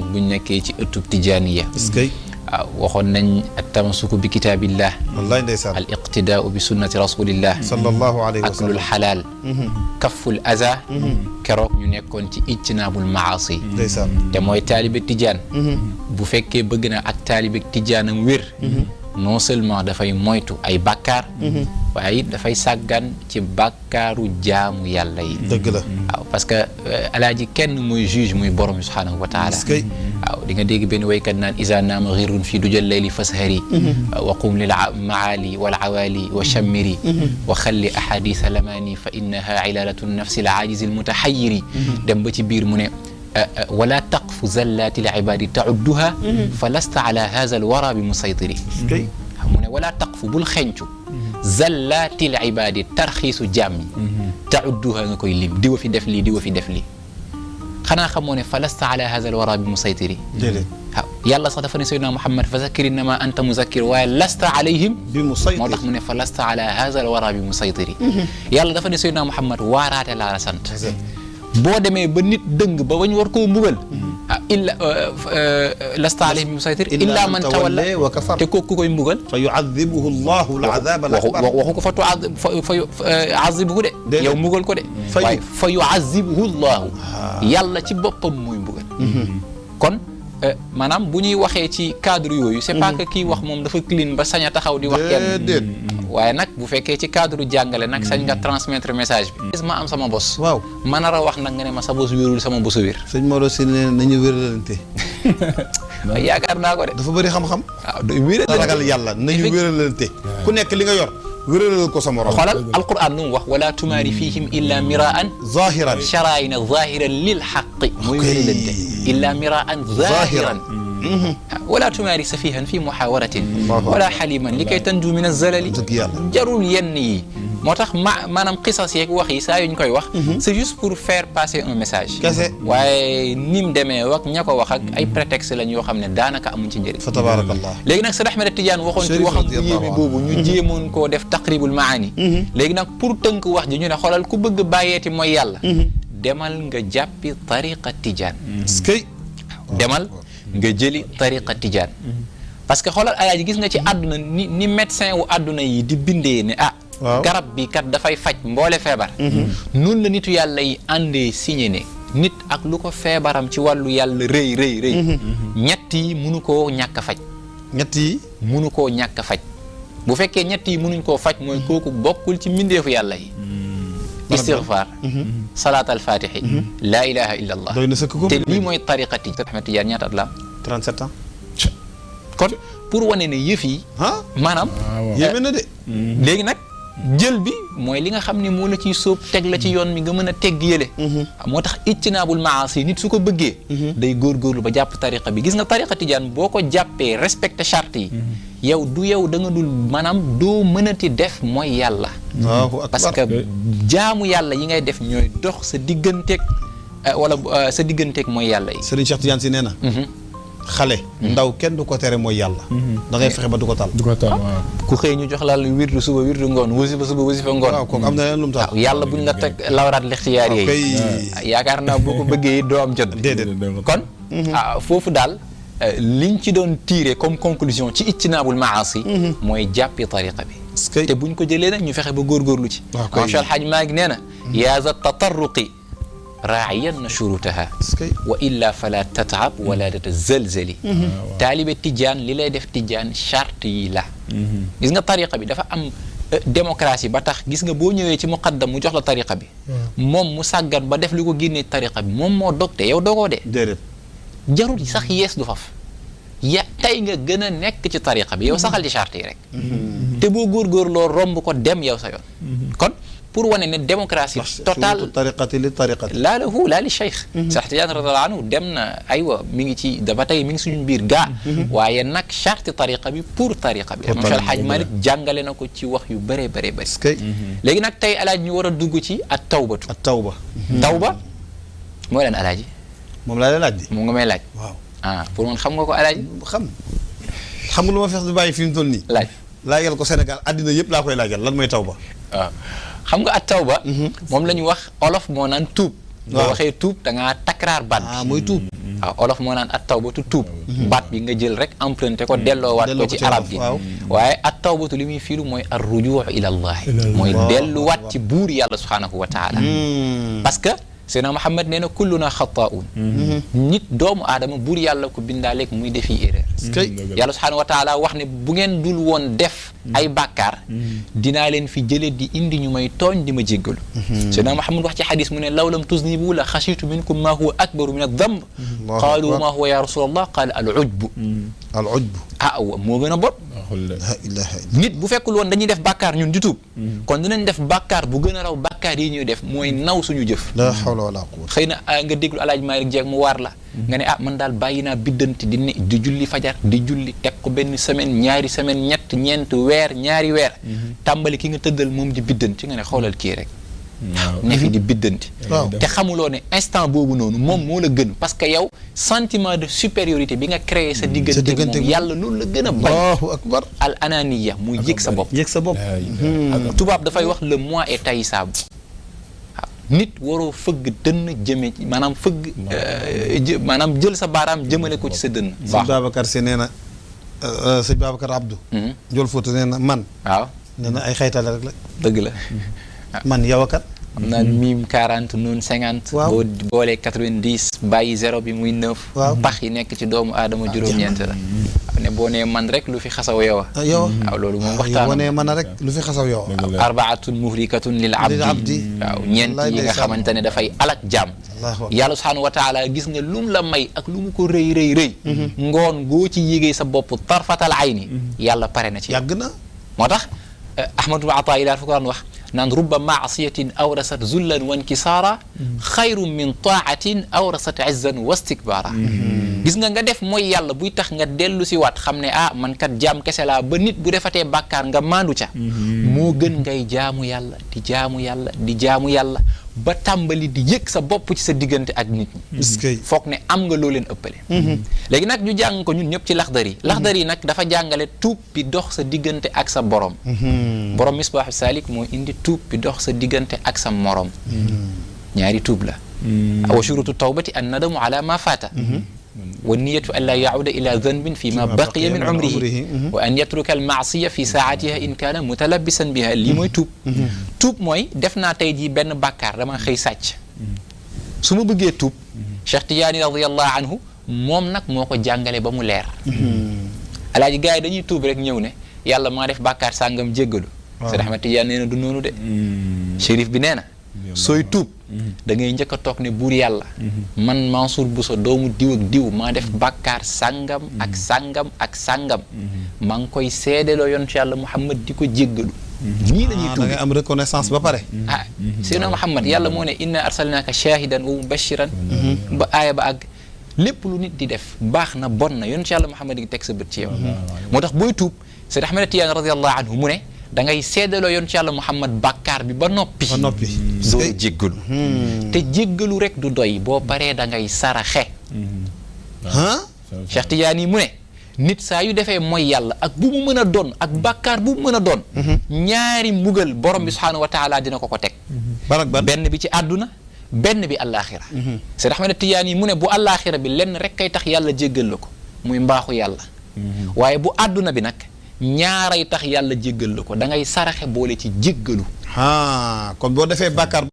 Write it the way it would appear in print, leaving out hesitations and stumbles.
nag buñ nekkee ci ëttub tijaaniya waaw waxoon nañ at-tamasuku bi kitaabillah wallaay ndeysaan al iqtidaau bi sunnati rasulillah sallallahu alayhi wa sallam aklul xalaal kafful aza keroog ñu nekkoon ci ijtinaabul maasi ndeysaan te mooy taalibe tijaan bu fekkee bëgg na ak taalibe tijaanam wér non seulement dafay moytu ay bàkkaar waaye it dafay sàggan ci bàkkaaru jaamu yàlla yi dëgg la waaw parce que alaaji kenn mooy juge muy borom bi subhaanahu wa taala waaw di nga dégg benn waykat naan isa naama xirun fii dujal layli fashari wa qum lil maali wal awali wa shammiri wa xalli ahaditha lamani fa innaha ilalatu nafsi al aajizi al mutahayyiri dem ba ci biir mu ne wala taqfu zallati al ibadi taudduha fa lasta ala hadha al wara bi musaytiri mu ne wala taqfu bul xencu zallati al ibadi tarxiisu jaam yi taudduha nga koy lim diwa fi def lii diwa fi def lii xanaa xamoo ne fa lasta ala hadha al wara bi musaytiri déedéet waaw yàlla sax dafa ne sayyidina Muhammad fa zakkir innama anta muzakkir waaye lasta alayhim bi musaytir moo tax mu ne fa lasta ala hadha al wara bi musaytiri yàlla dafa ne sayyidina Muhammad waaraate laa la sant boo demee ba nit dëng ba wañ war koo mbugal illa lasta alayhim bi musaytir illa man tawalla wa kafar te kooku koy mbugal fa yu'adhibuhu Allahu al-'adhab al-akbar waxu ko fa yu'adhibuhu de yow mbugal ko de waaye fa yu'adhibuhu Allahu yàlla ci boppam muy mbugal kon maanaam bu ñuy waxee ci cadre yooyu c'est pas que kii wax moom dafa clean ba sañ a taxaw di wax kenn waaye nag bu fekkee ci cadre jàngale nag sañ nga transmettre message bi ma am sama bos waaw ma nar a wax nag nga ne ma sa bos wérul sama bosu wér sëñ Maodo si ne nañu wéralante yaakaar naa ko de dafa bëri xam-xam waaw ragal yàlla nañu wéralante ku nekk li nga yor wéralal ko sa morom xoolal alquran nu mu wax wala tumaari fihim illa miraan zahiran sharaayina zahiran lil xaqi muy wéralante illa miraan zahiran wala tumaari safihan fi muhawaratin wala xaliman li kay tanju min azalali jarul yenn yi moo tax maanaam xisas yeeg wax yi saa yuñ koy wax c'est juste pour faire passer un message kese waaye ni mu demee wax ña ko wax ak ay prétexte lañ yoo xam ne daanaka amuñ ci njëriñ fa tabarakallah léegi nag Seydi Ahmed Tidiane waxoon ci waxam bu yéeme boobu ñu jéemoon koo def taqribul maani léegi nag pour tënk wax ji ñu ne xoolal ku bëgg bàyyeeti mooy yàlla demal nga jàppi tariqa Tidiane demal nga jëli tariqa Tidiane parce que xoolal alaaji gis nga ci àdduna ni médecin wu àdduna yi di bindee ne garab bi kat dafay faj mboole feebar noonu la nitu yàlla yi àndee signé ne nit ak lu ko feebaram ci wàllu yàlla rëy ñett yi munu koo ñàkk a faj ñett yi munu koo ñàkk a faj bu fekkee ñett yi munuñ koo faj mooy kooku bokkul ci mbindeefu yàlla yi istighfar salaat al fatihi laa ilaha illa allah doy na sëkk ko te lii mooy tariqati Seydi Ahmed Tidiane ñaata at la am 37 ans kon pour wane ne yëf yi maanaam yéeme na de léegi nag jël bi mooy li nga xam ne moo la ciy sóob teg la ci yoon mi nga mën a tegg yële moo tax ijtinaabul maasi nit su ko bëggee day góorgóorlu ba jàpp tariqa bi gis nga tariqa Tijaan boo ko jàppee respecté charte yi yow da nga dul maanaam doo mënati def mooy yàlla parce que jaamu yàlla yi ngay def ñooy dox sa digganteeg wala sa digganteeg mooy yàlla yi Serigne Cheikh Tidiane si nee na xale ndaw kenn du ko tere mooy yàlla da ngay fexe ba du ko tal waaw ku xëy ñu jox la wirdu suba wirdu ngoon wasifa suba wasifa ngoon waaw kooku am na leen lu mu tax yàlla buñ la teg lawraat lixtiyaar yi yaakaar naa boo ko bëggee doo am jot déedéet kon foofu daal liñ ci doon tiré comme conclusion ci ijtinaabul maasi mooy jàppi tariqa bi te buñ ko jëlee nag ñu fexe ba góorgóorlu ci Cheikh El Hadj Malick nee na yaa za tatarruqi raayan na shurutaha wa illa fala tataab wala tatazalzali taalibe tijaan li lay def tijaan charte yi la gis nga tariqa bi dafa am démocratie ba tax gis nga boo ñëwee ci muqaddam mu jox la tariqa bi moom mu sàggan ba def li ko génnee tariqa bi moom moo dog te yow dogoo de déedéet jarul sax yees du faf tey nga gën a nekk ci tariqa bi yow saxal ci charte yi rek te boo góorgóorloo romb ko dem yow sa yoon kon pour wane ne démocratie totale tariqati li tariqati laa lahu laa li cheikh Cheikh Tidiane radiyallahu anhu dem na aywa mi ngi ci dafa tey mi ngi suñu biir gaa waaye nag charte tariqa bi pour tariqa bi Cheikh El Hadj Malick jàngale na ko ci wax yu bëree bëree bëri léegi nag tey alaaji ñu war a dugg ci at tawbatu tawba mooy leen alaaji moom laa lay laaj di moom nga may laaj waaw pour man xam nga ko alaaji xam nga lu ma fex di bàyyi fi mu toll nii laajal ko Sénégal addina yëpp laa koy laajal lan mooy tawba waaw xam nga at tawba moom la ñu wax olof moo naan tuub boo waxee tuub da ngaa takraar baat bi mooy tuub waaw olof moo naan at tawbatu tuub baat bi nga jël rek emprunté ko delloowaat ko ci arab gi waaye at tawbatu li muy fiilu mooy ar rujuu ila allahi mooy delluwaat ci buur yàlla subhanahu wa taala parce que Seydina Muhammad nee na kulluna xataa'un nit doomu aadama buur yàlla ko bindaaleeg muy defi erreur yàlla subhanahu wa taala wax ne bu ngeen dul woon def ay bàkkaar dinaa leen fi jële di indi ñu may tooñ di ma jéggalu Seydina Muhammad wax ci xadis mu ne law lam tuznibu la xashitu minkum maa huwa akbaru min ad-damb qaalu maa huwa ya rasulallah qaala al ujbu moo gën a bon nit bu fekkul woon dañuy def bàkkaar ñun di tuub kon dinañ def bàkkaar bu gën a raw bàkkaar yi ñuy def mooy naw suñu jëf la hawla wala quwwata xëy na nga déglu Alaaji Maalik Jeeg mu waar la nga ne man daal bàyyi naa biddanti di julli fajar di julli teg ko benn semaine ñaari semaine ñeent weer ñaari weer tàmbali ki nga tëddal moom di biddanti nga ne xoolal kii rek ne fi di biddanti te xamuloo ne instant boobu noonu moom moo la gën parce que yow sentiment de supériorité bi nga créé sa diggante moom yàlla loolu la gën a bañ Allahu akbar al ananiya muy yëg sa bopp tubaab dafay wax le moi est taïsable nit waroo fëgg dënn jëme maanaam maanaam jël sa baaraam jëmale ko ci sa dënn sëñ Babacar Si nee na sëñ Babacar Abdou Ndiol Fouta nee na man waaw nee na ay xaytale rek la dëgg la man yow kat xam naa mim 40 noonu 50 boo boolee 90 bàyyi 0 bi muy 9 pax yi nekk ci doomu aadama juróom-ñeent la ne boo nee man rek lu fi xasaw yow waaw loolu moom waxtaan boo nee man rek lu fi xasaw yow arbaatun muhlikatun lil abdi waaw ñeent yi nga xamante ne dafay alak jaam yàlla subhaanahu wa taala gis nga lum la may ak lu mu ko rëy ngoon goo ci yégee sa bopp tarfatal ayni yàlla pare na ci yàgg na moo tax ahmadu ata yi daal fa ko daan wax naan rubba maasiyatin awrasat zullan wa inkisaara xayrun min taatin awrasat izzan wa istikbaara gis nga def mooy yàlla buy tax nga dellu si waat xam ne man kat jaam kese laa ba nit bu defatee bàkkaar nga maandu ca moo gën ngay jaamu yàlla di jaamu yàlla ba tàmbali di yëg sa bopp ci sa diggante ak nit ñi foog ne am nga loo leen ëppale léegi nag ñu jàng ko ñun ñëpp ci laxdar yi nag dafa jàngale tuub bi dox sa diggante ak sa borom borom misbaaxu saalik moo indi tuub bi dox sa diggante ak sa morom ñaari tuub la wa shurutu tawbati an nadamu ala ma faata wa niyatu an laa yacuuda ila danbin fi ma baqiya min umrihi wa an yatruka al maasiya fi saatiha in kaana mutalabisan biha lii mooy tuub mooy def naa tey jii benn bàkkaar dama xëy sàcc su ma bëggee tuub Cheikh Tidiane radiallahu anhu moom nag moo ko jàngale ba mu leer alaaji gars yi dañuy tuub rek ñëw ne yàlla maa def bàkkaar sàngam jéggalu Seydi Ahmed Tidiane nee na du noonu de shérif bi nee na sooy tuub da ngay njëkk a toog ne buur yàlla man Mansour Bousso doomu diw ak diw maa def bàkkaar sàngam ak sàngam ak sàngam maa ngi koy seedeloo yonent yàlla Muhammad di ko jéggalu ñii la ñuy tuub da ngay am reconnaissance ba pare Seydina Muhammad yàlla moo ne inna arsalnaaka shahidan wa mubashiran ba aaya ba àgg lépp lu nit di def baax na bon na yonent yàlla Muhammad di teg sa bët ci yow moo tax booy tuub Seydi Ahmed Tidiane radiallahu anhu mu ne da ngay seedaloo yoon ci yàlla Muhammad bàkkaar bi ba noppi soo jéggalu te jéggalu rek du doy boo paree da ngay saraxe Cheikh Tidiane mu ne nit saa yu defee mooy yàlla ak bu mu mën a doon ak bàkkaar bu mu mën a doon ñaari mbugal borom bi subhaanahu wa taala dina ko teg benn bi ci àdduna benn bi àllaaxira Cheikh Ahmed Tidiane mu ne bu àllaaxira bi lenn rek kay tax yàlla jéggal la ko muy mbaaxu yàlla waaye bu àdduna bi nag ñaaray tax yàlla jéggal la ko da ngay saraxe boole ci jéggalu kon boo defee bàkkaar